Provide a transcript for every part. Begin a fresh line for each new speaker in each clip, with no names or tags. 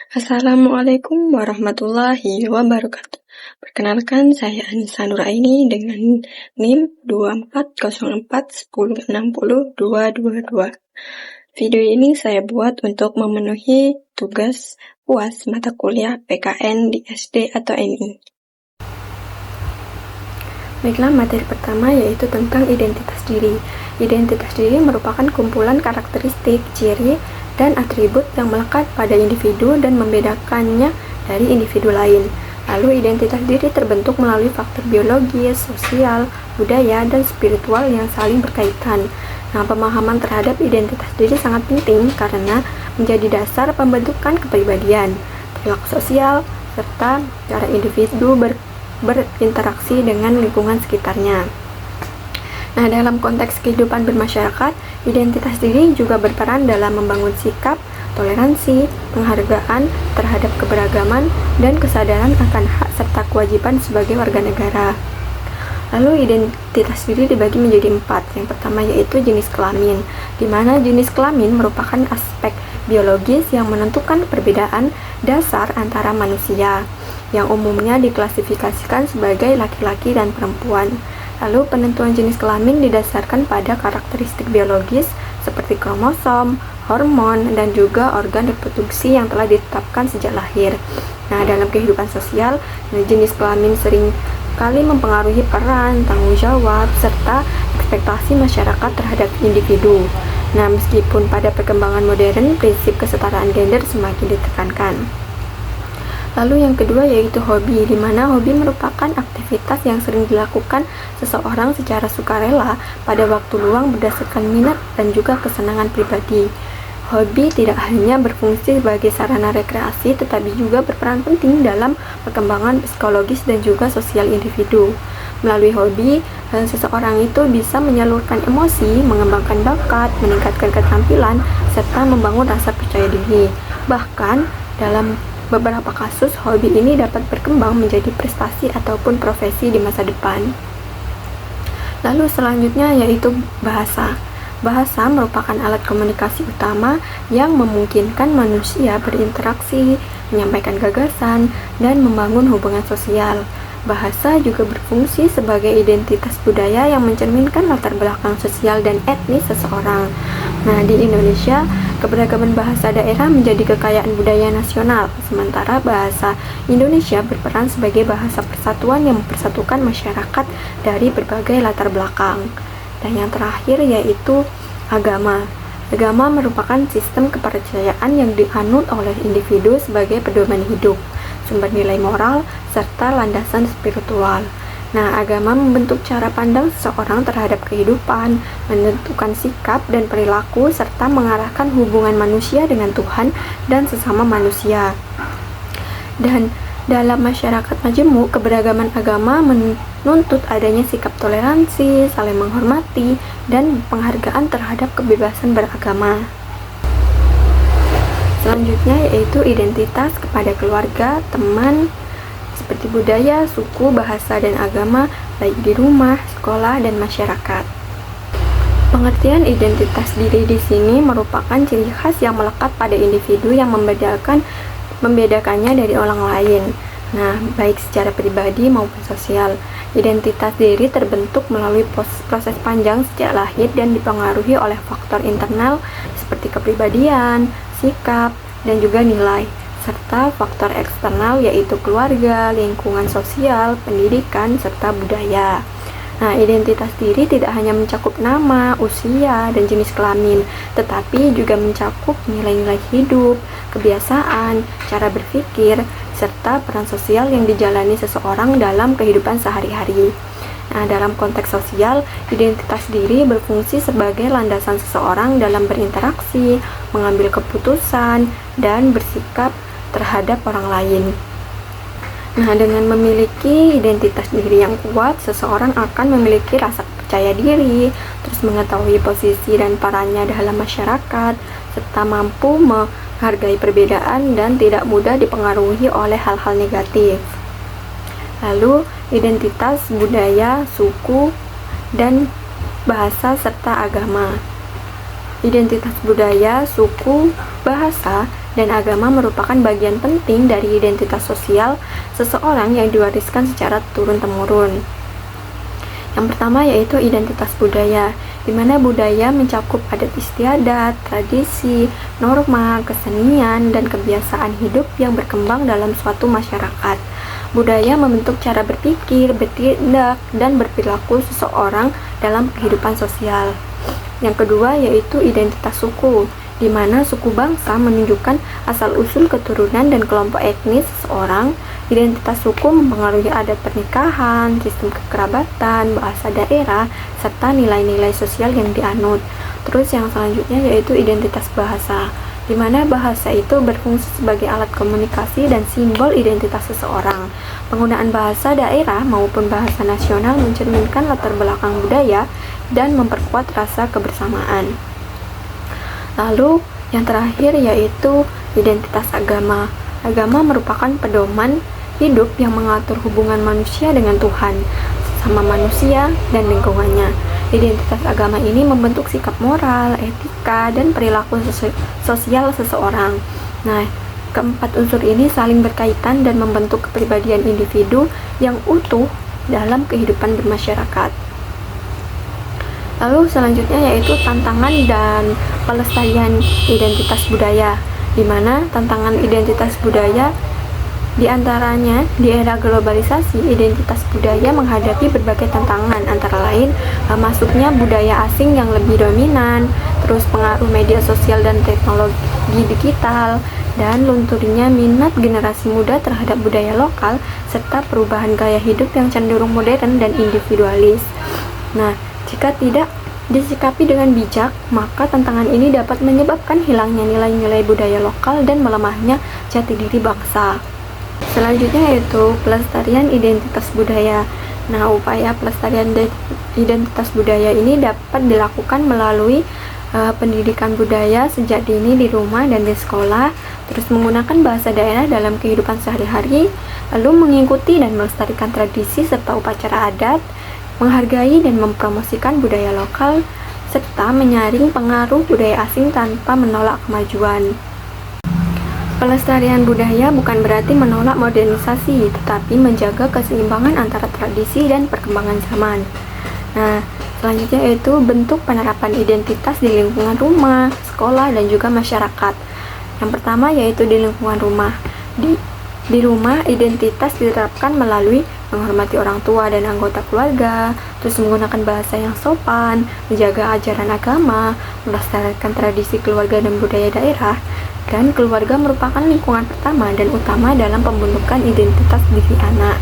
Assalamualaikum warahmatullahi wabarakatuh. Perkenalkan, saya Anissa Nuraini dengan NIM 240410602222. Video ini saya buat untuk memenuhi tugas UAS mata kuliah PKN di SD atau MI. Baiklah, materi pertama yaitu tentang identitas diri. Identitas diri merupakan kumpulan karakteristik, ciri, dan atribut yang melekat pada individu dan membedakannya dari individu lain. Lalu identitas diri terbentuk melalui faktor biologis, sosial, budaya, dan spiritual yang saling berkaitan. Nah, pemahaman terhadap identitas diri sangat penting karena menjadi dasar pembentukan kepribadian, perilaku sosial, serta cara individu berinteraksi dengan lingkungan sekitarnya. Nah, dalam konteks kehidupan bermasyarakat, identitas diri juga berperan dalam membangun sikap, toleransi, penghargaan terhadap keberagaman, dan kesadaran akan hak serta kewajiban sebagai warga negara. Lalu identitas diri dibagi menjadi 4. Yang pertama yaitu jenis kelamin, di mana jenis kelamin merupakan aspek biologis yang menentukan perbedaan dasar antara manusia, yang umumnya diklasifikasikan sebagai laki-laki dan perempuan. Lalu penentuan jenis kelamin didasarkan pada karakteristik biologis seperti kromosom, hormon, dan juga organ reproduksi yang telah ditetapkan sejak lahir. Nah, dalam kehidupan sosial, jenis kelamin sering kali mempengaruhi peran, tanggung jawab, serta ekspektasi masyarakat terhadap individu. Nah, meskipun pada perkembangan modern, prinsip kesetaraan gender semakin ditekankan. Lalu yang kedua yaitu hobi, di mana hobi merupakan aktivitas yang sering dilakukan seseorang secara sukarela pada waktu luang berdasarkan minat dan juga kesenangan pribadi. Hobi tidak hanya berfungsi sebagai sarana rekreasi, tetapi juga berperan penting dalam perkembangan psikologis dan juga sosial individu. Melalui hobi, seseorang itu bisa menyalurkan emosi, mengembangkan bakat, meningkatkan keterampilan, serta membangun rasa percaya diri. Bahkan, dalam beberapa kasus, hobi ini dapat berkembang menjadi prestasi ataupun profesi di masa depan. Lalu selanjutnya yaitu bahasa. Bahasa merupakan alat komunikasi utama yang memungkinkan manusia berinteraksi, menyampaikan gagasan, dan membangun hubungan sosial. Bahasa juga berfungsi sebagai identitas budaya yang mencerminkan latar belakang sosial dan etnis seseorang. Nah, di Indonesia, keberagaman bahasa daerah menjadi kekayaan budaya nasional, sementara bahasa Indonesia berperan sebagai bahasa persatuan yang mempersatukan masyarakat dari berbagai latar belakang. Dan yang terakhir yaitu agama. Agama merupakan sistem kepercayaan yang dianut oleh individu sebagai pedoman hidup, sumber nilai moral, serta landasan spiritual. Nah, agama membentuk cara pandang seseorang terhadap kehidupan, menentukan sikap dan perilaku, serta mengarahkan hubungan manusia dengan Tuhan dan sesama manusia. Dan dalam masyarakat majemuk, keberagaman agama menuntut adanya sikap toleransi, saling menghormati, dan penghargaan terhadap kebebasan beragama. Selanjutnya yaitu identitas kepada keluarga, teman, seperti budaya, suku, bahasa, dan agama, baik di rumah, sekolah, dan masyarakat. Pengertian identitas diri di sini merupakan ciri khas yang melekat pada individu yang membedakannya dari orang lain. Nah, baik secara pribadi maupun sosial. Identitas diri terbentuk melalui proses panjang sejak lahir dan dipengaruhi oleh faktor internal seperti kepribadian, sikap, dan juga nilai, serta faktor eksternal yaitu keluarga, lingkungan sosial, pendidikan, serta budaya. Nah, identitas diri tidak hanya mencakup nama, usia, dan jenis kelamin, tetapi juga mencakup nilai-nilai hidup, kebiasaan, cara berpikir, serta peran sosial yang dijalani seseorang dalam kehidupan sehari-hari. Nah, dalam konteks sosial, identitas diri berfungsi sebagai landasan seseorang dalam berinteraksi, mengambil keputusan, dan bersikap terhadap orang lain. Nah, dengan memiliki identitas diri yang kuat, seseorang akan memiliki rasa percaya diri, terus mengetahui posisi dan perannya dalam masyarakat, serta mampu menghargai perbedaan dan tidak mudah dipengaruhi oleh hal-hal negatif. Lalu, identitas budaya, suku, dan bahasa serta agama. Identitas budaya, suku, bahasa, dan agama merupakan bagian penting dari identitas sosial seseorang yang diwariskan secara turun-temurun. Yang pertama yaitu identitas budaya, di mana budaya mencakup adat istiadat, tradisi, norma, kesenian, dan kebiasaan hidup yang berkembang dalam suatu masyarakat. Budaya membentuk cara berpikir, bertindak, dan berperilaku seseorang dalam kehidupan sosial. Yang kedua yaitu identitas suku, di mana suku bangsa menunjukkan asal-usul keturunan dan kelompok etnis seseorang. Identitas suku mempengaruhi adat pernikahan, sistem kekerabatan, bahasa daerah, serta nilai-nilai sosial yang dianut. Terus yang selanjutnya yaitu identitas bahasa, di mana bahasa itu berfungsi sebagai alat komunikasi dan simbol identitas seseorang. Penggunaan bahasa daerah maupun bahasa nasional mencerminkan latar belakang budaya dan memperkuat rasa kebersamaan. Lalu yang terakhir yaitu identitas agama. Agama merupakan pedoman hidup yang mengatur hubungan manusia dengan Tuhan, sama manusia dan lingkungannya. Identitas agama ini membentuk sikap moral, etika, dan perilaku sosial seseorang. Nah, keempat unsur ini saling berkaitan dan membentuk kepribadian individu yang utuh dalam kehidupan bermasyarakat. Lalu selanjutnya yaitu tantangan dan pelestarian identitas budaya, di mana tantangan identitas budaya diantaranya di era globalisasi, identitas budaya menghadapi berbagai tantangan, antara lain masuknya budaya asing yang lebih dominan, terus pengaruh media sosial dan teknologi digital, dan lunturnya minat generasi muda terhadap budaya lokal, serta perubahan gaya hidup yang cenderung modern dan individualis. Nah, jika tidak disikapi dengan bijak, maka tantangan ini dapat menyebabkan hilangnya nilai-nilai budaya lokal dan melemahnya jati diri bangsa. Selanjutnya yaitu pelestarian identitas budaya. Nah, upaya pelestarian identitas budaya ini dapat dilakukan melalui pendidikan budaya sejak dini di rumah dan di sekolah, terus menggunakan bahasa daerah dalam kehidupan sehari-hari, lalu mengikuti dan melestarikan tradisi serta upacara adat, menghargai dan mempromosikan budaya lokal, serta menyaring pengaruh budaya asing tanpa menolak kemajuan. Pelestarian budaya bukan berarti menolak modernisasi, tetapi menjaga keseimbangan antara tradisi dan perkembangan zaman. Nah, selanjutnya yaitu bentuk penerapan identitas di lingkungan rumah, sekolah, dan juga masyarakat. Yang pertama yaitu di lingkungan rumah. Di rumah, identitas diterapkan melalui menghormati orang tua dan anggota keluarga, terus menggunakan bahasa yang sopan, menjaga ajaran agama, melestarikan tradisi keluarga dan budaya daerah. Dan keluarga merupakan lingkungan pertama dan utama dalam pembentukan identitas diri anak.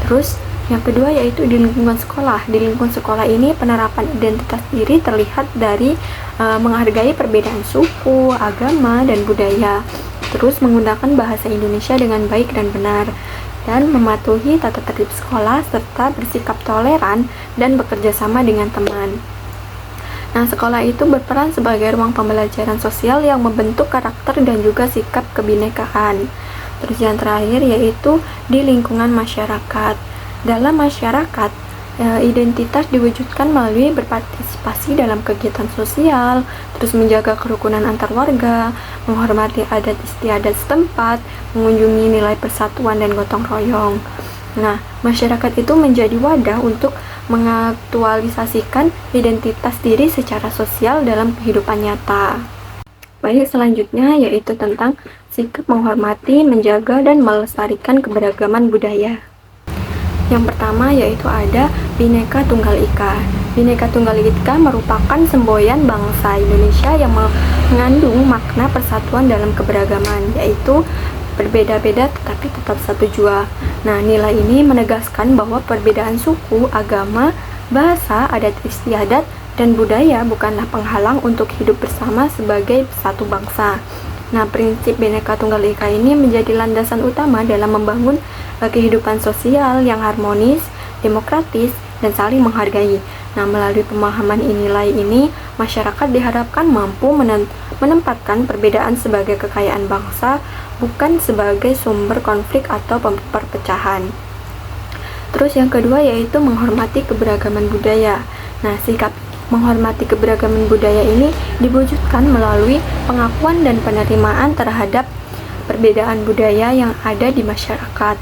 Terus yang kedua yaitu di lingkungan sekolah. Di lingkungan sekolah ini penerapan identitas diri terlihat dari menghargai perbedaan suku, agama, dan budaya. Terus menggunakan bahasa Indonesia dengan baik dan benar, dan mematuhi tata tertib sekolah serta bersikap toleran dan bekerja sama dengan teman. Nah, sekolah itu berperan sebagai ruang pembelajaran sosial yang membentuk karakter dan juga sikap kebinekaan. Terus yang terakhir yaitu di lingkungan masyarakat. Dalam masyarakat, identitas diwujudkan melalui berpartisipasi dalam kegiatan sosial, terus menjaga kerukunan antar warga, menghormati adat istiadat setempat, mengunjungi nilai persatuan dan gotong royong. Nah, masyarakat itu menjadi wadah untuk mengaktualisasikan identitas diri secara sosial dalam kehidupan nyata. Baik, selanjutnya yaitu tentang sikap menghormati, menjaga, dan melestarikan keberagaman budaya. Yang pertama yaitu ada Bhinneka Tunggal Ika. Bhinneka Tunggal Ika merupakan semboyan bangsa Indonesia yang mengandung makna persatuan dalam keberagaman, yaitu berbeda-beda tetapi tetap satu jua. Nah, nilai ini menegaskan bahwa perbedaan suku, agama, bahasa, adat istiadat, dan budaya bukanlah penghalang untuk hidup bersama sebagai satu bangsa. Nah, prinsip Bhinneka Tunggal Ika ini menjadi landasan utama dalam membangun kehidupan sosial yang harmonis, demokratis, dan saling menghargai. Nah, melalui pemahaman nilai ini, masyarakat diharapkan mampu menempatkan perbedaan sebagai kekayaan bangsa, bukan sebagai sumber konflik atau perpecahan. Terus yang kedua yaitu menghormati keberagaman budaya. Nah, sikap Menghormati keberagaman budaya ini diwujudkan melalui pengakuan dan penerimaan terhadap perbedaan budaya yang ada di masyarakat.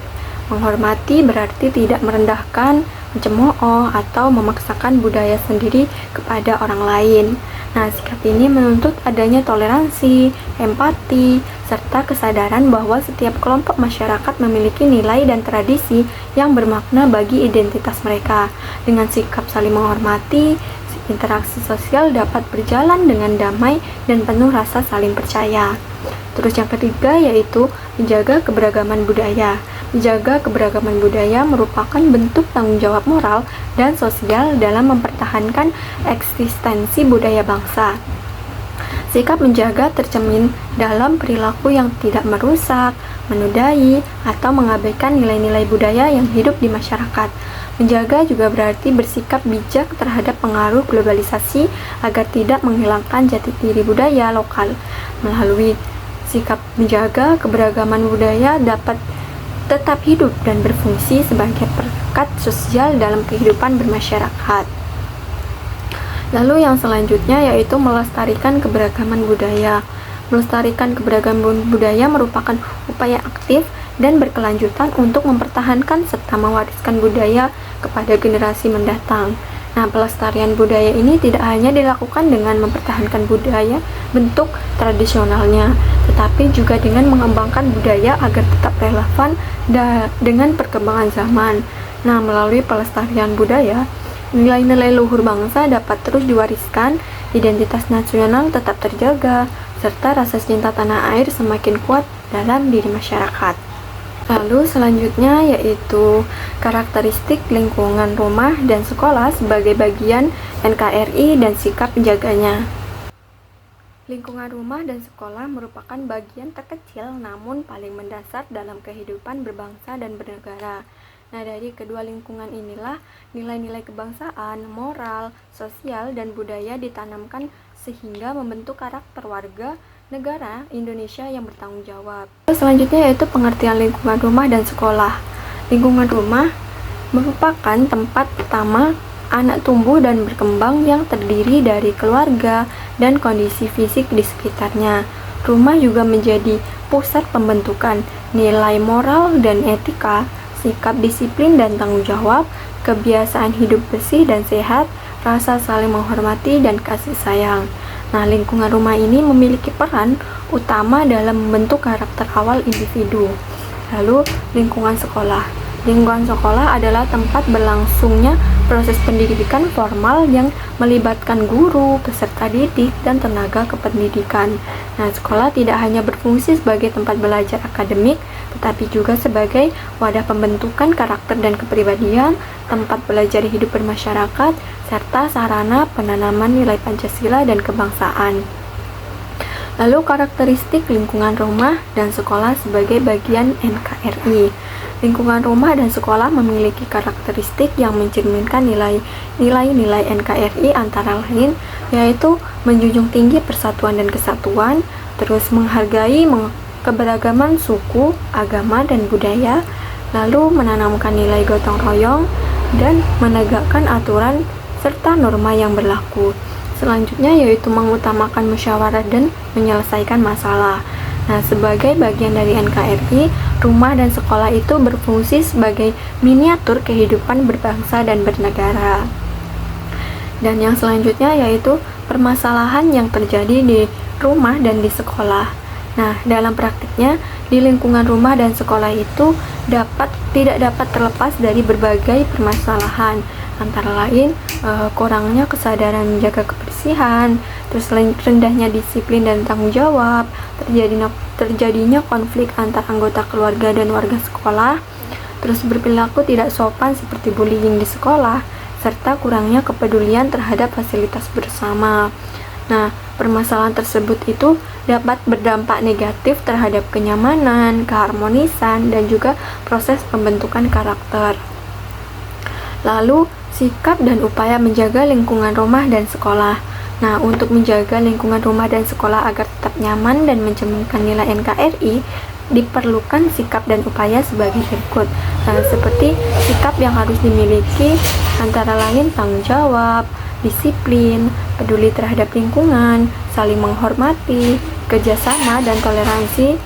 Menghormati berarti tidak merendahkan, mencemooh, atau memaksakan budaya sendiri kepada orang lain. Nah, sikap ini menuntut adanya toleransi, empati, serta kesadaran bahwa setiap kelompok masyarakat memiliki nilai dan tradisi yang bermakna bagi identitas mereka. Dengan sikap saling menghormati, interaksi sosial dapat berjalan dengan damai dan penuh rasa saling percaya. Terus yang ketiga yaitu menjaga keberagaman budaya. Menjaga keberagaman budaya merupakan bentuk tanggung jawab moral dan sosial dalam mempertahankan eksistensi budaya bangsa. Sikap menjaga tercermin dalam perilaku yang tidak merusak, menodai, atau mengabaikan nilai-nilai budaya yang hidup di masyarakat. Menjaga juga berarti bersikap bijak terhadap pengaruh globalisasi agar tidak menghilangkan jati diri budaya lokal. Melalui sikap menjaga keberagaman budaya dapat tetap hidup dan berfungsi sebagai perekat sosial dalam kehidupan bermasyarakat. Lalu yang selanjutnya yaitu melestarikan keberagaman budaya. Melestarikan keberagaman budaya merupakan upaya aktif dan berkelanjutan untuk mempertahankan serta mewariskan budaya kepada generasi mendatang. Nah, pelestarian budaya ini tidak hanya dilakukan dengan mempertahankan budaya bentuk tradisionalnya, tetapi juga dengan mengembangkan budaya agar tetap relevan dengan perkembangan zaman. Nah, melalui pelestarian budaya, nilai-nilai luhur bangsa dapat terus diwariskan, identitas nasional tetap terjaga, serta rasa cinta tanah air semakin kuat dalam diri masyarakat. Lalu selanjutnya yaitu karakteristik lingkungan rumah dan sekolah sebagai bagian NKRI dan sikap menjaganya. Lingkungan rumah dan sekolah merupakan bagian terkecil namun paling mendasar dalam kehidupan berbangsa dan bernegara. Nah, dari kedua lingkungan inilah nilai-nilai kebangsaan, moral, sosial, dan budaya ditanamkan sehingga membentuk karakter warga negara Indonesia yang bertanggung jawab. Selanjutnya yaitu pengertian lingkungan rumah dan sekolah. Lingkungan rumah merupakan tempat pertama anak tumbuh dan berkembang yang terdiri dari keluarga dan kondisi fisik di sekitarnya. Rumah juga menjadi pusat pembentukan nilai moral dan etika, sikap disiplin dan tanggung jawab, kebiasaan hidup bersih dan sehat, rasa saling menghormati dan kasih sayang. Nah, lingkungan rumah ini memiliki peran utama dalam membentuk karakter awal individu. Lalu, lingkungan sekolah. Lingkungan sekolah adalah tempat berlangsungnya proses pendidikan formal yang melibatkan guru, peserta didik, dan tenaga kependidikan. Nah, sekolah tidak hanya berfungsi sebagai tempat belajar akademik, tetapi juga sebagai wadah pembentukan karakter dan kepribadian, tempat belajar hidup bermasyarakat, serta sarana penanaman nilai Pancasila dan kebangsaan. Lalu karakteristik lingkungan rumah dan sekolah sebagai bagian NKRI. Lingkungan rumah dan sekolah memiliki karakteristik yang mencerminkan nilai-nilai NKRI antara lain yaitu menjunjung tinggi persatuan dan kesatuan, terus menghargai keberagaman suku, agama, dan budaya, lalu menanamkan nilai gotong royong, dan menegakkan aturan serta norma yang berlaku. Selanjutnya yaitu mengutamakan musyawarah dan menyelesaikan masalah. Nah, sebagai bagian dari NKRI, rumah dan sekolah itu berfungsi sebagai miniatur kehidupan berbangsa dan bernegara. Dan yang selanjutnya yaitu permasalahan yang terjadi di rumah dan di sekolah. Nah, dalam praktiknya, di lingkungan rumah dan sekolah itu tidak dapat terlepas dari berbagai permasalahan, antara lain kurangnya kesadaran menjaga kebersihan, terus rendahnya disiplin dan tanggung jawab, terjadinya konflik antar anggota keluarga dan warga sekolah, terus berperilaku tidak sopan seperti bullying di sekolah, serta kurangnya kepedulian terhadap fasilitas bersama. Nah, permasalahan tersebut itu dapat berdampak negatif terhadap kenyamanan, keharmonisan, dan juga proses pembentukan karakter. Lalu, sikap dan upaya menjaga lingkungan rumah dan sekolah. Nah, untuk menjaga lingkungan rumah dan sekolah agar tetap nyaman dan mencerminkan nilai NKRI, diperlukan sikap dan upaya sebagai berikut. Nah, seperti sikap yang harus dimiliki antara lain tanggung jawab, disiplin, peduli terhadap lingkungan, saling menghormati, kerjasama, dan toleransi.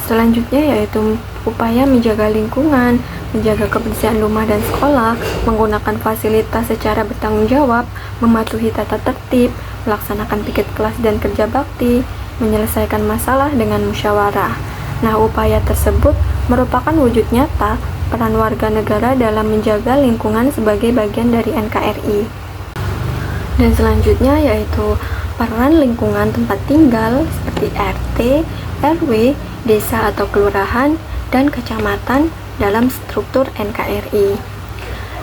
Selanjutnya yaitu upaya menjaga lingkungan, menjaga kebersihan rumah dan sekolah, menggunakan fasilitas secara bertanggung jawab, mematuhi tata tertib, melaksanakan piket kelas dan kerja bakti, menyelesaikan masalah dengan musyawarah. Nah, upaya tersebut merupakan wujud nyata peran warga negara dalam menjaga lingkungan sebagai bagian dari NKRI. Dan selanjutnya yaitu peran lingkungan tempat tinggal seperti RT, RW, desa atau kelurahan, dan kecamatan dalam struktur NKRI.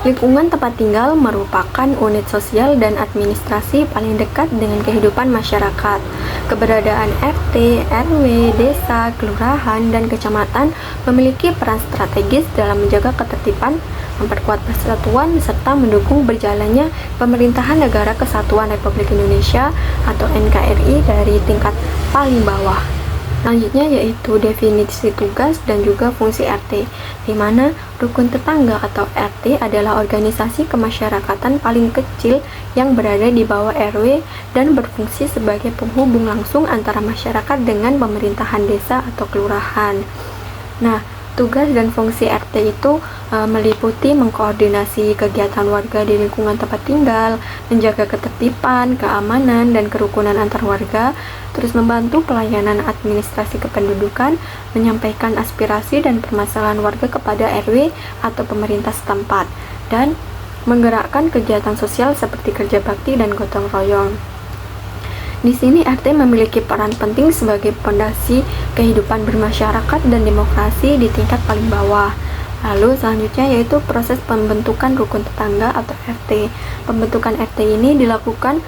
Lingkungan tempat tinggal merupakan unit sosial dan administrasi paling dekat dengan kehidupan masyarakat. Keberadaan RT, RW, desa, kelurahan, dan kecamatan memiliki peran strategis dalam menjaga ketertiban, memperkuat persatuan, serta mendukung berjalannya pemerintahan Negara Kesatuan Republik Indonesia atau NKRI dari tingkat paling bawah. Selanjutnya yaitu definisi tugas dan juga fungsi RT, di mana rukun tetangga atau RT adalah organisasi kemasyarakatan paling kecil yang berada di bawah RW dan berfungsi sebagai penghubung langsung antara masyarakat dengan pemerintahan desa atau kelurahan. Nah, tugas dan fungsi RT itu meliputi mengkoordinasi kegiatan warga di lingkungan tempat tinggal, menjaga ketertiban, keamanan, dan kerukunan antar warga, terus membantu pelayanan administrasi kependudukan, menyampaikan aspirasi dan permasalahan warga kepada RW atau pemerintah setempat, dan menggerakkan kegiatan sosial seperti kerja bakti dan gotong royong. Di sini RT memiliki peran penting sebagai pondasi kehidupan bermasyarakat dan demokrasi di tingkat paling bawah. Lalu selanjutnya yaitu proses pembentukan rukun tetangga atau RT. Pembentukan RT ini dilakukan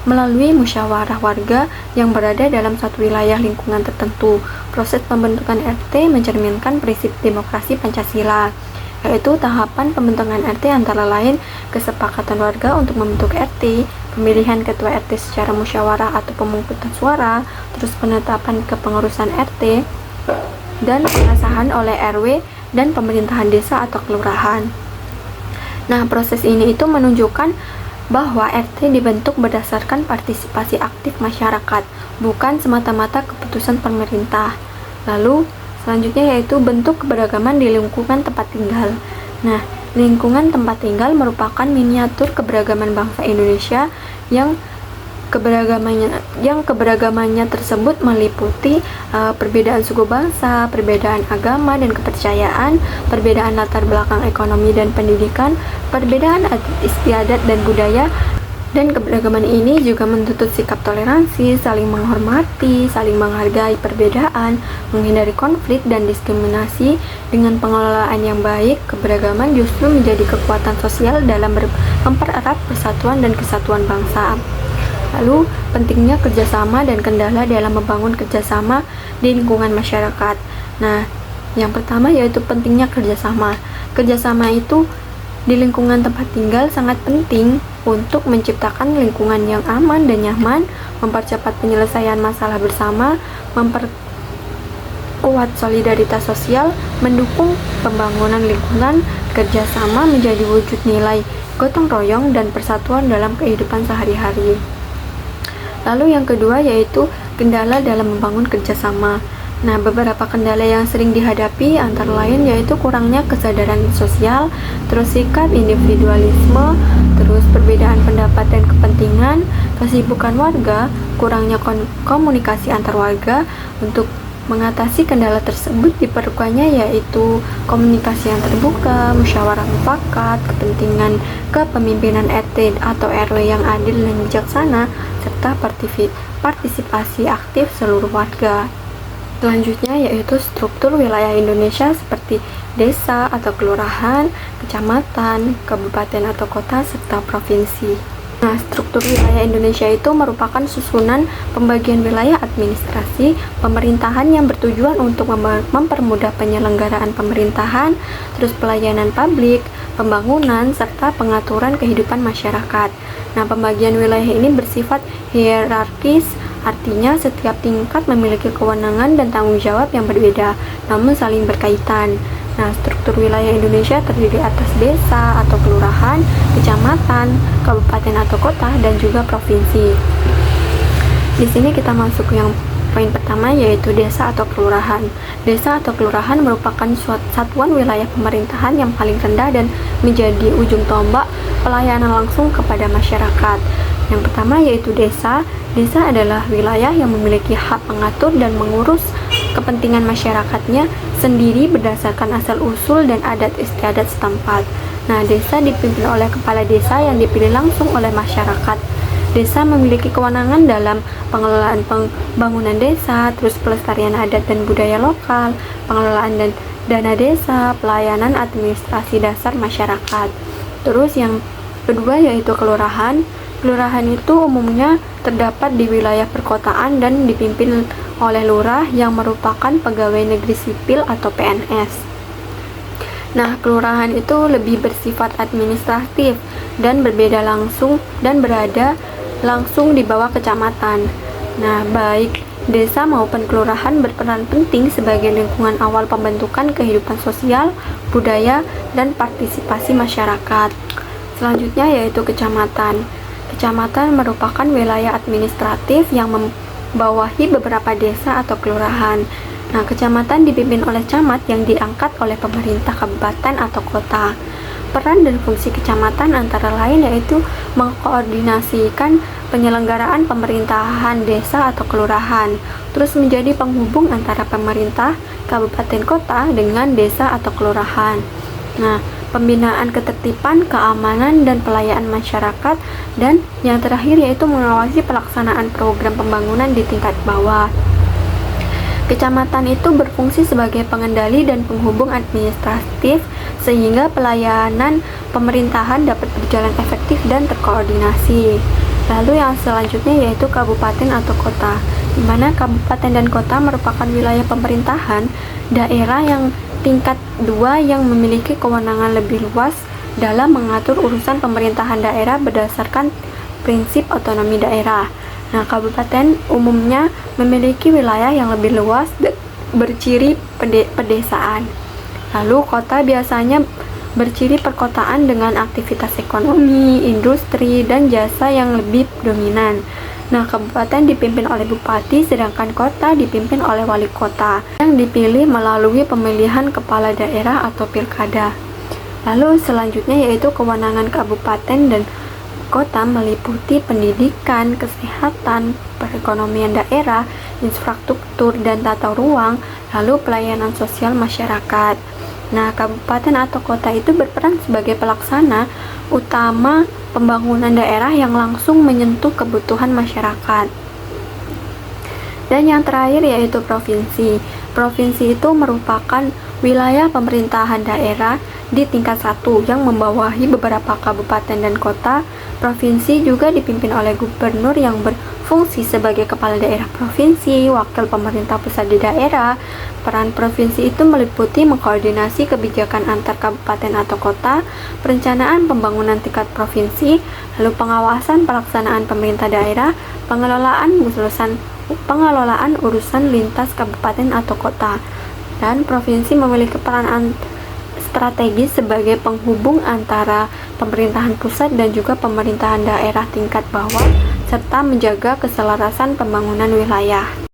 melalui musyawarah warga yang berada dalam satu wilayah lingkungan tertentu. Proses pembentukan RT mencerminkan prinsip demokrasi Pancasila, yaitu tahapan pembentukan RT antara lain kesepakatan warga untuk membentuk RT, pemilihan ketua RT secara musyawarah atau pemungutan suara, terus penetapan kepengurusan RT, dan pengesahan oleh RW dan pemerintahan desa atau kelurahan. Nah, proses ini itu menunjukkan bahwa RT dibentuk berdasarkan partisipasi aktif masyarakat, bukan semata-mata keputusan pemerintah. Lalu, selanjutnya yaitu bentuk keberagaman di lingkungan tempat tinggal. Nah, lingkungan tempat tinggal merupakan miniatur keberagaman bangsa Indonesia yang keberagamannya tersebut meliputi perbedaan suku bangsa, perbedaan agama dan kepercayaan, perbedaan latar belakang ekonomi dan pendidikan, perbedaan adat istiadat dan budaya. Dan keberagaman ini juga menuntut sikap toleransi, saling menghormati, saling menghargai perbedaan, menghindari konflik dan diskriminasi. Dengan pengelolaan yang baik, keberagaman justru menjadi kekuatan sosial dalam mempererat persatuan dan kesatuan bangsa. Lalu, pentingnya kerjasama dan kendala dalam membangun kerjasama di lingkungan masyarakat. Nah, yang pertama yaitu pentingnya kerjasama. Kerjasama itu di lingkungan tempat tinggal sangat penting untuk menciptakan lingkungan yang aman dan nyaman, mempercepat penyelesaian masalah bersama, memperkuat solidaritas sosial, mendukung pembangunan lingkungan. Kerjasama menjadi wujud nilai gotong royong dan persatuan dalam kehidupan sehari-hari. Lalu yang kedua yaitu kendala dalam membangun kerjasama. Nah, beberapa kendala yang sering dihadapi antara lain yaitu kurangnya kesadaran sosial, terus sikap individualisme, terus perbedaan pendapat dan kepentingan, kesibukan warga, kurangnya komunikasi antar warga. Untuk mengatasi kendala tersebut diperlukannya yaitu komunikasi yang terbuka, musyawarah mufakat, kepentingan kepemimpinan RT atau RW yang adil dan bijaksana, serta partisipasi aktif seluruh warga. Selanjutnya yaitu struktur wilayah Indonesia seperti desa atau kelurahan, kecamatan, kabupaten atau kota, serta provinsi. Nah, struktur wilayah Indonesia itu merupakan susunan pembagian wilayah administrasi pemerintahan yang bertujuan untuk mempermudah penyelenggaraan pemerintahan, terus pelayanan publik, pembangunan, serta pengaturan kehidupan masyarakat. Nah, pembagian wilayah ini bersifat hierarkis, artinya setiap tingkat memiliki kewenangan dan tanggung jawab yang berbeda, namun saling berkaitan. Nah, struktur wilayah Indonesia terdiri atas desa atau kelurahan, kecamatan, kabupaten atau kota, dan juga provinsi. Di sini kita masuk yang poin pertama, yaitu desa atau kelurahan. Desa atau kelurahan merupakan satuan wilayah pemerintahan yang paling rendah dan menjadi ujung tombak pelayanan langsung kepada masyarakat. Yang pertama yaitu desa. Desa adalah wilayah yang memiliki hak mengatur dan mengurus kepentingan masyarakatnya sendiri berdasarkan asal-usul dan adat istiadat setempat. Nah, desa dipimpin oleh kepala desa yang dipilih langsung oleh masyarakat. Desa memiliki kewenangan dalam pengelolaan pembangunan desa, terus pelestarian adat dan budaya lokal, pengelolaan dan dana desa, pelayanan administrasi dasar masyarakat. Terus yang kedua yaitu kelurahan. Kelurahan itu umumnya terdapat di wilayah perkotaan dan dipimpin oleh lurah yang merupakan pegawai negeri sipil atau PNS. Nah, kelurahan itu lebih bersifat administratif dan berbeda langsung dan berada langsung di bawah kecamatan. Nah, baik desa maupun kelurahan berperan penting sebagai lingkungan awal pembentukan kehidupan sosial, budaya, dan partisipasi masyarakat. Selanjutnya yaitu kecamatan. Kecamatan merupakan wilayah administratif yang membawahi beberapa desa atau kelurahan. Nah, kecamatan dipimpin oleh camat yang diangkat oleh pemerintah kabupaten atau kota. Peran dan fungsi kecamatan antara lain yaitu mengkoordinasikan penyelenggaraan pemerintahan desa atau kelurahan, terus menjadi penghubung antara pemerintah kabupaten kota dengan desa atau kelurahan. Nah, pembinaan ketertiban, keamanan, dan pelayanan masyarakat, dan yang terakhir yaitu mengawasi pelaksanaan program pembangunan di tingkat bawah. Kecamatan itu berfungsi sebagai pengendali dan penghubung administratif sehingga pelayanan pemerintahan dapat berjalan efektif dan terkoordinasi. Lalu yang selanjutnya yaitu kabupaten atau kota, di mana kabupaten dan kota merupakan wilayah pemerintahan daerah yang tingkat 2 yang memiliki kewenangan lebih luas dalam mengatur urusan pemerintahan daerah berdasarkan prinsip otonomi daerah. Nah, kabupaten umumnya memiliki wilayah yang lebih luas berciri pedesaan. Lalu kota biasanya berciri perkotaan dengan aktivitas ekonomi, industri, dan jasa yang lebih dominan. Nah, kabupaten dipimpin oleh bupati, sedangkan kota dipimpin oleh wali kota yang dipilih melalui pemilihan kepala daerah atau pilkada. Lalu selanjutnya yaitu kewenangan kabupaten dan kota meliputi pendidikan, kesehatan, perekonomian daerah, infrastruktur dan tata ruang, lalu pelayanan sosial masyarakat. Nah, kabupaten atau kota itu berperan sebagai pelaksana utama pembangunan daerah yang langsung menyentuh kebutuhan masyarakat. Dan yang terakhir yaitu provinsi. Provinsi itu merupakan wilayah pemerintahan daerah di tingkat 1 yang membawahi beberapa kabupaten dan kota. Provinsi juga dipimpin oleh gubernur yang berfungsi sebagai kepala daerah provinsi, wakil pemerintah pusat di daerah. Peran provinsi itu meliputi mengkoordinasi kebijakan antar kabupaten atau kota, perencanaan pembangunan tingkat provinsi, lalu pengawasan pelaksanaan pemerintah daerah, pengelolaan urusan lintas kabupaten atau kota. Dan provinsi memiliki peran strategis sebagai penghubung antara pemerintahan pusat dan juga pemerintahan daerah tingkat bawah serta menjaga keselarasan pembangunan wilayah.